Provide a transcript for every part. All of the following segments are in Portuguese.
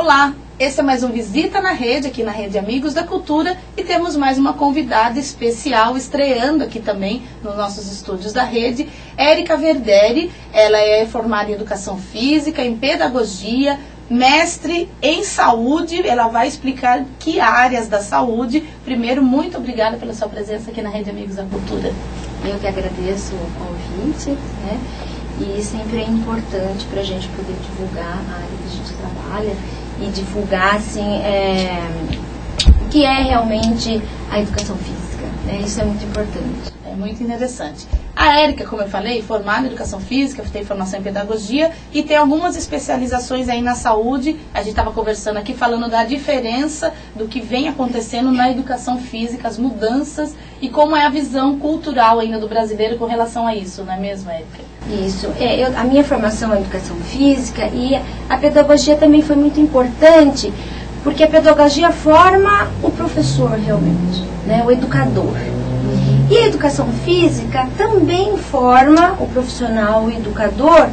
Olá, esse é mais um Visita na Rede, aqui na Rede Amigos da Cultura, e temos mais uma convidada especial estreando aqui também nos nossos estúdios da Rede, Érica Verderi. Ela é formada em Educação Física, em Pedagogia, mestre em Saúde. Ela vai explicar que áreas da saúde. Primeiro, muito obrigada pela sua presença aqui na Rede Amigos da Cultura. Eu que agradeço o convite, né? E sempre é importante para a gente poder divulgar a área que a gente trabalha e divulgar, assim, o que é realmente a educação física, né? Isso é muito importante. É muito interessante. A Érica, como eu falei, formada em Educação Física, tem formação em Pedagogia e tem algumas especializações aí na saúde. A gente estava conversando aqui, falando da diferença do que vem acontecendo na Educação Física, as mudanças e como é a visão cultural ainda do brasileiro com relação a isso, não é mesmo, Érica? Isso. A minha formação é Educação Física e a Pedagogia também foi muito importante, porque a Pedagogia forma o professor realmente, né? O educador. E a Educação Física também forma o profissional, o educador,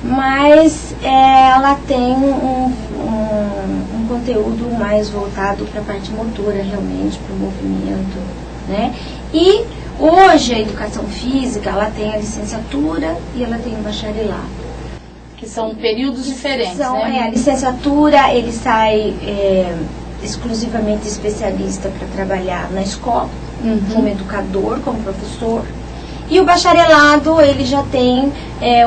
mas ela tem um conteúdo mais voltado para a parte motora, realmente, para o movimento, né? E hoje a Educação Física, ela tem a licenciatura e ela tem o bacharelado. Que são períodos diferentes, né? A licenciatura, ele sai exclusivamente especialista para trabalhar na escola, como educador, como professor. E o bacharelado, ele já tem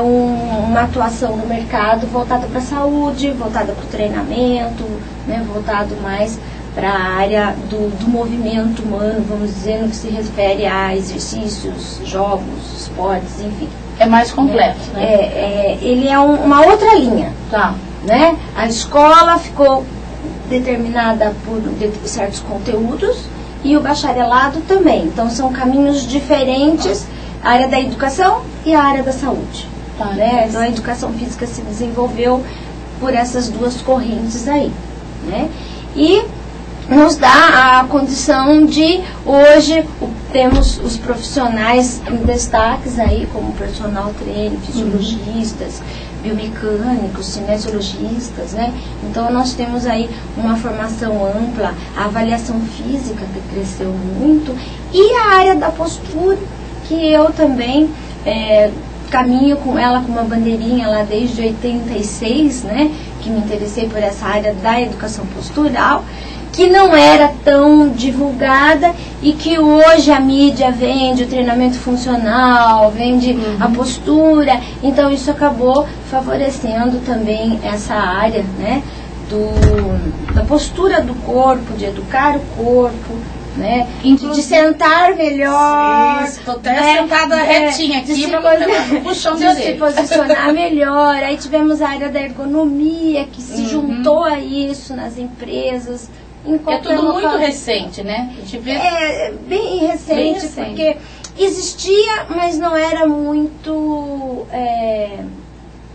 uma atuação no mercado voltada para a saúde, voltada para o treinamento, né, voltado mais para a área do movimento humano, vamos dizer, no que se refere a exercícios, jogos, esportes, enfim. É mais completo, né? Ele é uma outra linha. Tá. Né? A escola ficou determinada por certos conteúdos e o bacharelado também. Então são caminhos diferentes, a área da educação e a área da saúde. Tá, né? Então a educação física se desenvolveu por essas duas correntes aí. Né? E nos dá a condição de, hoje, temos os profissionais em destaques aí, como personal trainer, fisiologistas, biomecânicos, cinesiologistas, né? Então nós temos aí uma formação ampla, a avaliação física que cresceu muito, e a área da postura, que eu também caminho com ela com uma bandeirinha lá desde 86, né? Que me interessei por essa área da educação postural, que não era tão divulgada e que hoje a mídia vende o treinamento funcional, vende a postura, então isso acabou favorecendo também essa área, né, da postura do corpo, de educar o corpo, né, de sentar melhor. Estou até sentada retinha aqui para não puxão de orelha. Se posicionar melhor. Aí tivemos a área da ergonomia, que se juntou a isso nas empresas. É tudo muito recente, né? Bem recente, porque existia, mas não era muito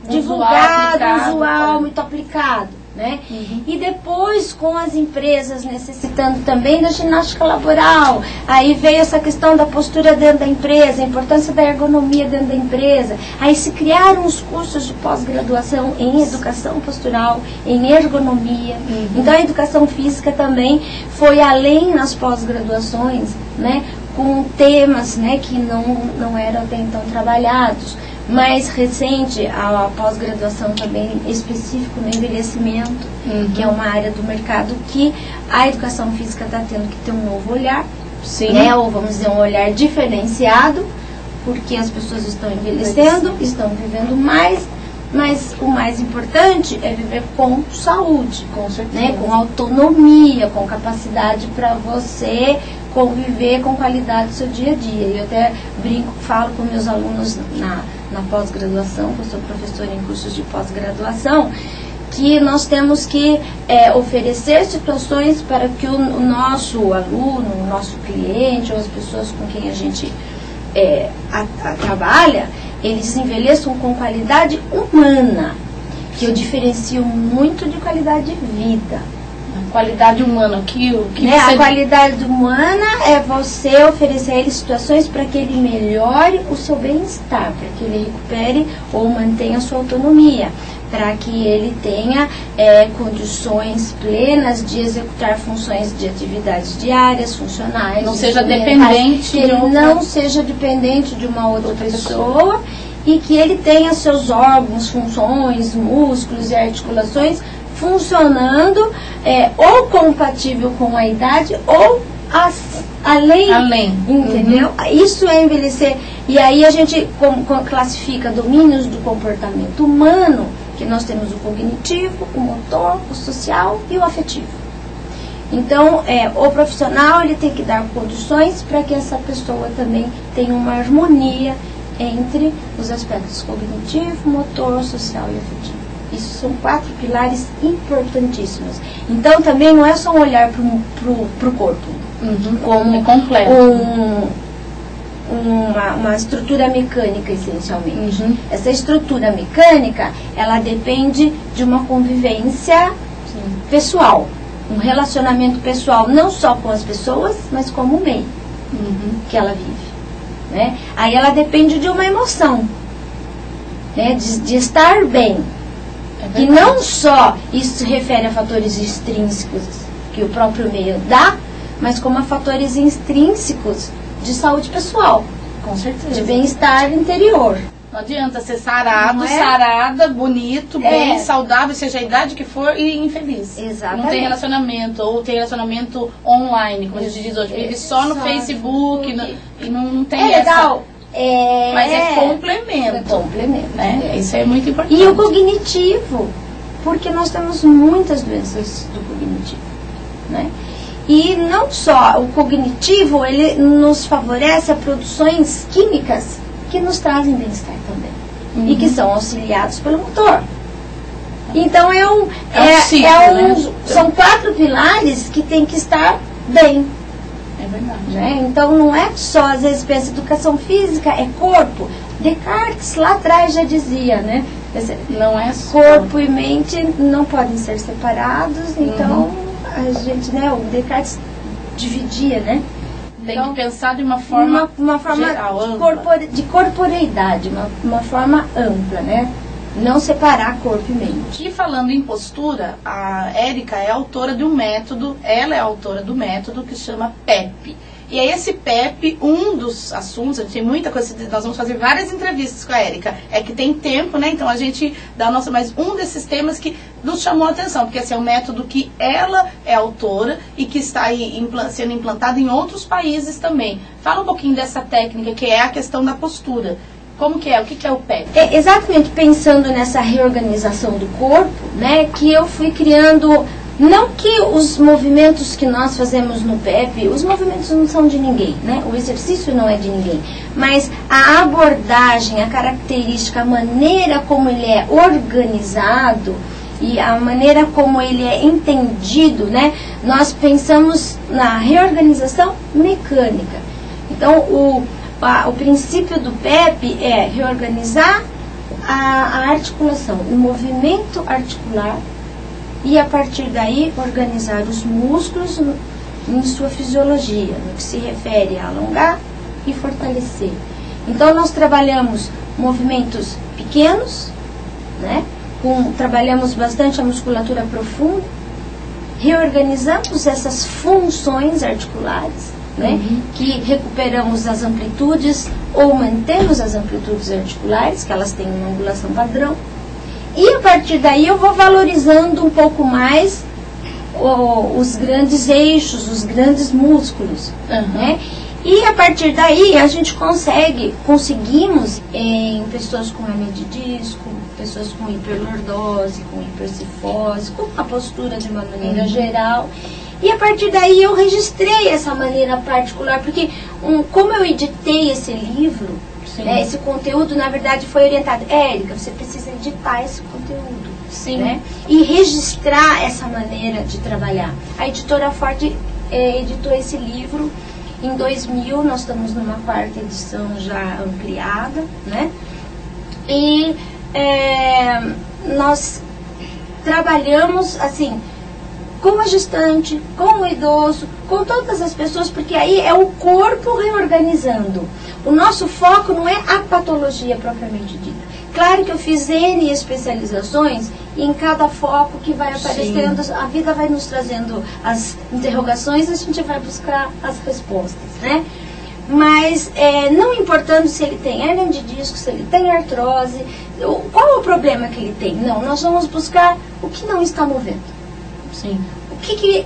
divulgado, usual, muito aplicado, né? E depois, com as empresas necessitando também da ginástica laboral, aí veio essa questão da postura dentro da empresa, a importância da ergonomia dentro da empresa, aí se criaram os cursos de pós-graduação em educação postural, em ergonomia. Então a educação física também foi além nas pós-graduações, né, com temas, né, que não eram até então trabalhados. Mais recente, a pós-graduação também específico no envelhecimento, que é uma área do mercado que a educação física está tendo que ter um novo olhar, né? Ou vamos dizer, um olhar diferenciado, porque as pessoas estão envelhecendo, estão vivendo mais, mas o mais importante é viver com saúde, né? Com autonomia, com capacidade para você conviver com qualidade do seu dia a dia. E eu até brinco, falo com meus alunos na pós-graduação, que eu sou professora em cursos de pós-graduação, que nós temos que oferecer situações para que o nosso aluno, o nosso cliente, ou as pessoas com quem a gente trabalha, eles envelheçam com qualidade humana, que eu diferencio muito de qualidade de vida. Qualidade humana, A qualidade humana é você oferecer a ele situações para que ele melhore o seu bem-estar, para que ele recupere ou mantenha a sua autonomia, para que ele tenha condições plenas de executar funções de atividades diárias, funcionais. Não seja dependente. Que ele não seja dependente de uma outra pessoa e que ele tenha seus órgãos, funções, músculos e articulações funcionando ou compatível com a idade ou além, entendeu? Isso é envelhecer. E aí a gente classifica domínios do comportamento humano, que nós temos o cognitivo, o motor, o social e o afetivo. Então, o profissional ele tem que dar condições para que essa pessoa também tenha uma harmonia entre os aspectos cognitivo, motor, social e afetivo. Isso são 4 pilares importantíssimos. Então, também não é só um olhar para o corpo, como completo. Uma estrutura mecânica, essencialmente. Essa estrutura mecânica, ela depende de uma convivência pessoal, um relacionamento pessoal, não só com as pessoas, mas como o meio que ela vive. Né? Aí ela depende de uma emoção, né? de estar bem. E não só isso se refere a fatores extrínsecos que o próprio meio dá, mas como a fatores intrínsecos de saúde pessoal, com certeza, de bem-estar interior. Não adianta ser sarado, sarada, bonito, bem, saudável, seja a idade que for, e infeliz. Exatamente. Não tem relacionamento, ou tem relacionamento online, como a gente diz hoje, vive só no Facebook, e não tem essa... legal. Mas é complemento. É complemento. Né? Isso é muito importante. E o cognitivo, porque nós temos muitas doenças do cognitivo, né? E não só o cognitivo, ele nos favorece a produções químicas que nos trazem bem-estar também. E que são auxiliados pelo motor. Então são 4 pilares que tem que estar bem. É verdade. Né? Então não é só, às vezes, pensa, educação física é corpo. Descartes lá atrás já dizia, né? Não é só. Corpo e mente não podem ser separados, então a gente, né, o Descartes dividia, né? Tem que pensar de uma forma geral, de corporeidade, uma forma ampla, né? Não separar corpo e mente. E falando em postura, a Érica é autora de um método, ela é autora do método que chama PEP. E aí esse PEP, um dos assuntos, a gente tem muita coisa, nós vamos fazer várias entrevistas com a Érica, é que tem tempo, né? Então a gente dá mas um desses temas que nos chamou a atenção, porque esse é um método que ela é autora e que está aí sendo implantado em outros países também. Fala um pouquinho dessa técnica, que é a questão da postura. Como que é? O que é o PEP? Exatamente pensando nessa reorganização do corpo, né, que eu fui criando, não que os movimentos que nós fazemos no PEP, os movimentos não são de ninguém, né, o exercício não é de ninguém, mas a abordagem, a característica, a maneira como ele é organizado e a maneira como ele é entendido, né, nós pensamos na reorganização mecânica. Então, o princípio do PEP é reorganizar a articulação, o movimento articular e a partir daí organizar os músculos em sua fisiologia, no que se refere a alongar e fortalecer. Então nós trabalhamos movimentos pequenos, né? Trabalhamos bastante a musculatura profunda, reorganizamos essas funções articulares, né, que recuperamos as amplitudes ou mantemos as amplitudes articulares, que elas têm uma angulação padrão. E a partir daí eu vou valorizando um pouco mais os grandes eixos, os grandes músculos. Né? E a partir daí a gente conseguimos em pessoas com hernia de disco, pessoas com hiperlordose, com hipercifose, com a postura de uma maneira geral. E a partir daí eu registrei essa maneira particular, porque como eu editei esse livro, né, esse conteúdo na verdade foi orientado. Érica, você precisa editar esse conteúdo. Né, e registrar essa maneira de trabalhar. A editora Ford editou esse livro em 2000, nós estamos numa 4ª edição já ampliada, né? E nós trabalhamos assim, com a gestante, com o idoso, com todas as pessoas, porque aí é o corpo reorganizando. O nosso foco não é a patologia propriamente dita. Claro que eu fiz N especializações e em cada foco que vai aparecendo, a vida vai nos trazendo as interrogações, a gente vai buscar as respostas, né? Mas não importando se ele tem hérnia de disco, se ele tem artrose, qual é o problema que ele tem? Não, nós vamos buscar o que não está movendo. Sim. O que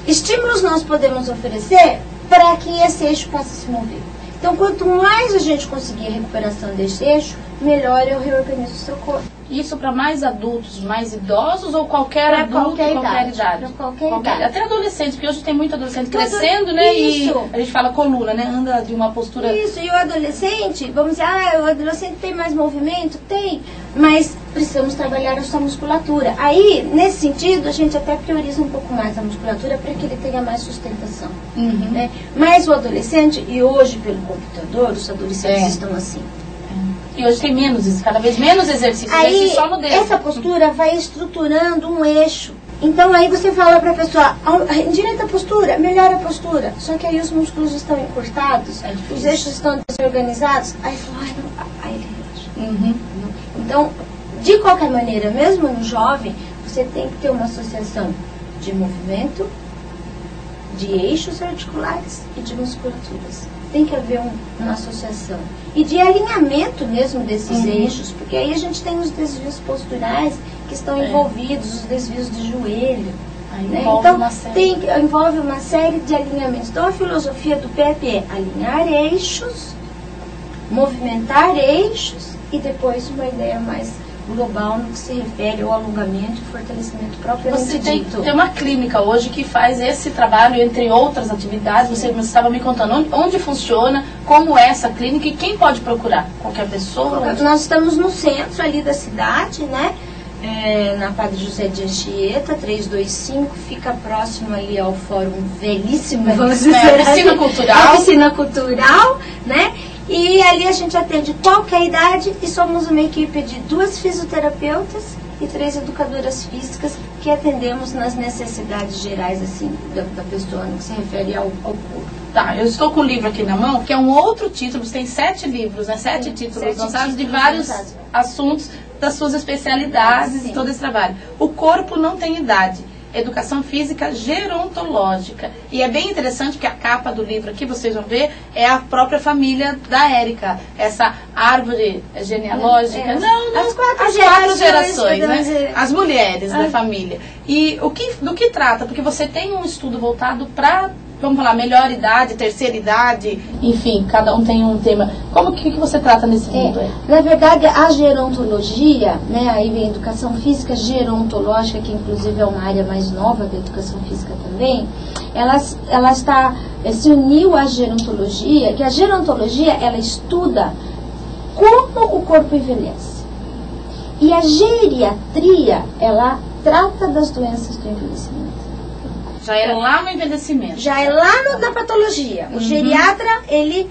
estímulos nós podemos oferecer para que esse eixo possa se mover. Então, quanto mais a gente conseguir a recuperação desse eixo, melhor eu reorganizo o seu corpo. Isso para mais adultos, mais idosos ou qualquer adulto, qualquer idade? Para qualquer idade. Até adolescentes, porque hoje tem muito adolescente crescendo, né? Isso. E a gente fala coluna, né? Anda de uma postura... Isso, e o adolescente, vamos dizer, o adolescente tem mais movimento? Tem, mas precisamos trabalhar a sua musculatura. Aí, nesse sentido, a gente até prioriza um pouco mais a musculatura para que ele tenha mais sustentação. Né? Mas o adolescente, e hoje pelo computador, os adolescentes estão assim. E hoje tem cada vez menos exercício. Aí, só no dedo. essa postura vai estruturando um eixo. Então, aí você fala para a pessoa, endireita a postura, melhora a postura. Só que aí os músculos estão encurtados, os eixos estão desorganizados. Aí fala, aí ele relaxa. Então, de qualquer maneira, mesmo no jovem, você tem que ter uma associação de movimento, de eixos articulares e de musculaturas. Tem que haver uma associação. E de alinhamento mesmo desses eixos, porque aí a gente tem os desvios posturais que estão envolvidos, os desvios de joelho. Né? Então, envolve uma série de alinhamentos. Então, a filosofia do PEP é alinhar eixos, movimentar eixos e depois uma ideia mais global no que se refere ao alongamento e fortalecimento propriamente dito. Tem uma clínica hoje que faz esse trabalho, entre outras atividades. Você estava me contando onde funciona, como é essa clínica e quem pode procurar? Qualquer pessoa? Nós estamos no centro ali da cidade, né? Na Padre José de Anchieta, 325, fica próximo ali ao Fórum Velhíssimo, vamos dizer assim. Piscina Cultural. A Piscina Cultural, né? E ali a gente atende qualquer idade e somos uma equipe de 2 fisioterapeutas e 3 educadoras físicas que atendemos nas necessidades gerais assim da pessoa, no que se refere ao corpo. Tá, eu estou com o livro aqui na mão, que é um outro título, você tem 7 livros, né? 7 títulos lançados de vários assuntos das suas especialidades e todo esse trabalho. O corpo não tem idade. Educação física gerontológica. E é bem interessante porque a capa do livro aqui, vocês vão ver, é a própria família da Érica. Essa árvore genealógica. As 4 gerações, né? As mulheres da família. E do que trata? Porque você tem um estudo voltado para, vamos falar, melhor idade, terceira idade, enfim, cada um tem um tema. Como que você trata nesse livro? Na verdade, a gerontologia, né, aí vem a educação física gerontológica, que inclusive é uma área mais nova da educação física também, ela se uniu à gerontologia, que a gerontologia, ela estuda como o corpo envelhece. E a geriatria, ela trata das doenças do envelhecimento. Já é lá no envelhecimento. Já é lá na patologia. O geriatra, ele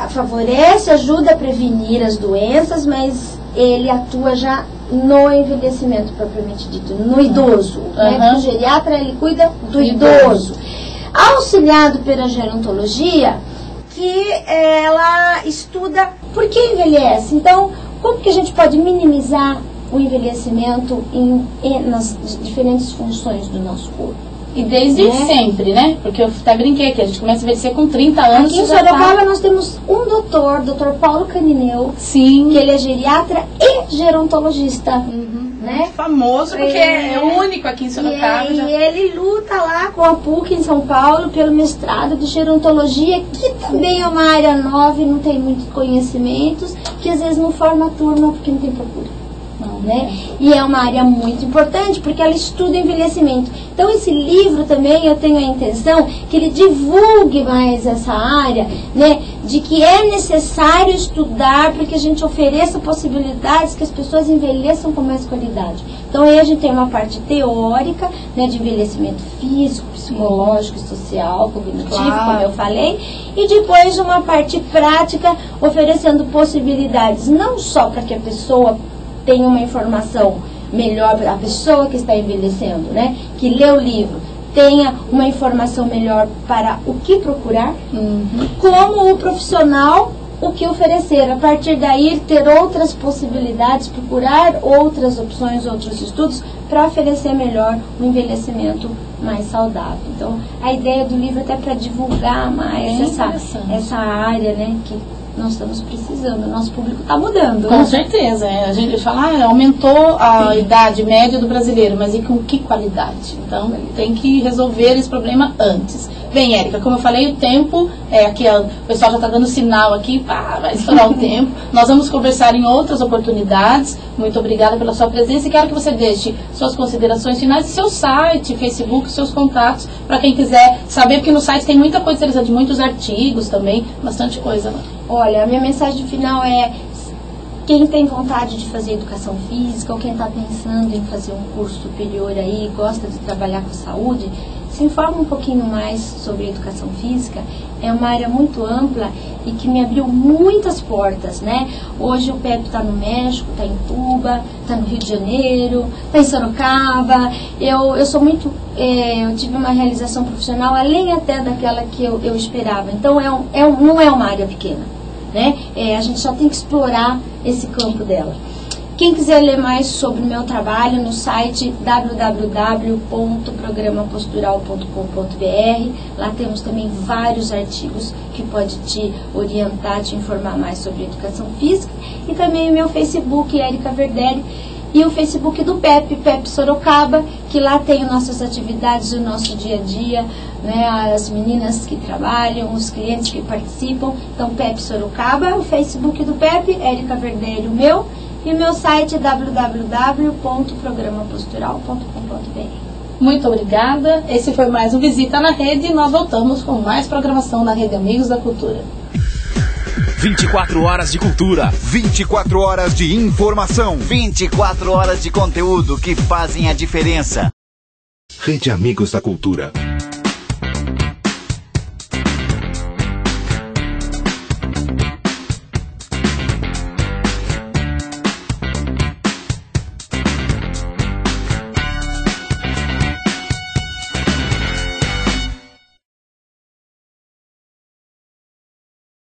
favorece, ajuda a prevenir as doenças, mas ele atua já no envelhecimento propriamente dito, no idoso. Né? O geriatra, ele cuida do idoso. Auxiliado pela gerontologia, que ela estuda por que envelhece. Então, como que a gente pode minimizar o envelhecimento nas diferentes funções do nosso corpo? E desde sempre, né? Porque eu até brinquei aqui, a gente começa a envelhecer com 30 anos. Aqui em Sorocaba nós temos um doutor Paulo Canineu, sim, que ele é geriatra e gerontologista. Né? Famoso, porque é o único aqui em Sorocaba. E ele luta lá com a PUC em São Paulo pelo mestrado de gerontologia, que também é uma área nova e não tem muitos conhecimentos, que às vezes não forma turma porque não tem procura. Né? E é uma área muito importante porque ela estuda envelhecimento. Então esse livro também eu tenho a intenção que ele divulgue mais essa área, né? De que é necessário estudar para que a gente ofereça possibilidades que as pessoas envelheçam com mais qualidade. Então aí a gente tem uma parte teórica, né, de envelhecimento físico, psicológico, social, cognitivo, como eu falei, e depois uma parte prática oferecendo possibilidades não só para que a pessoa tem uma informação melhor, a pessoa que está envelhecendo, né? Que lê o livro, tenha uma informação melhor para o que procurar, como o profissional o que oferecer. A partir daí, ter outras possibilidades, procurar outras opções, outros estudos, para oferecer melhor um envelhecimento mais saudável. Então, a ideia do livro é até para divulgar mais essa área, né, que nós estamos precisando. O nosso público está mudando. Com certeza. A gente fala, aumentou a idade média do brasileiro, mas e com que qualidade? Então, tem que resolver esse problema antes. Bem, Érica, como eu falei, o tempo, aqui o pessoal já está dando sinal aqui, vai estourar o tempo. Nós vamos conversar em outras oportunidades. Muito obrigada pela sua presença e quero que você deixe suas considerações finais, seu site, Facebook, seus contatos, para quem quiser saber, porque no site tem muita coisa interessante, muitos artigos também, bastante coisa lá. Olha, a minha mensagem final é: quem tem vontade de fazer educação física ou quem está pensando em fazer um curso superior aí, gosta de trabalhar com saúde, se informa um pouquinho mais sobre educação física. É uma área muito ampla e que me abriu muitas portas, né? Hoje o PEP está no México, está em Cuba, está no Rio de Janeiro, está em Sorocaba. Eu sou muito... eu tive uma realização profissional além até daquela que eu esperava. Então não é uma área pequena, né? A gente só tem que explorar esse campo dela. Quem quiser ler mais sobre o meu trabalho, no site www.programapostural.com.br. Lá temos também vários artigos que pode te orientar, te informar mais sobre educação física. E também o meu Facebook, Érica Verderi, e o Facebook do PEP Sorocaba, que lá tem nossas atividades, o nosso dia a dia, né, as meninas que trabalham, os clientes que participam. Então, PEP Sorocaba, o Facebook do PEP, Érica Verderi, o meu. E o meu site é www.programapostural.com.br. Muito obrigada. Esse foi mais um Visita na Rede e nós voltamos com mais programação na Rede Amigos da Cultura. 24 horas de cultura, 24 horas de informação, 24 horas de conteúdo que fazem a diferença. Rede Amigos da Cultura.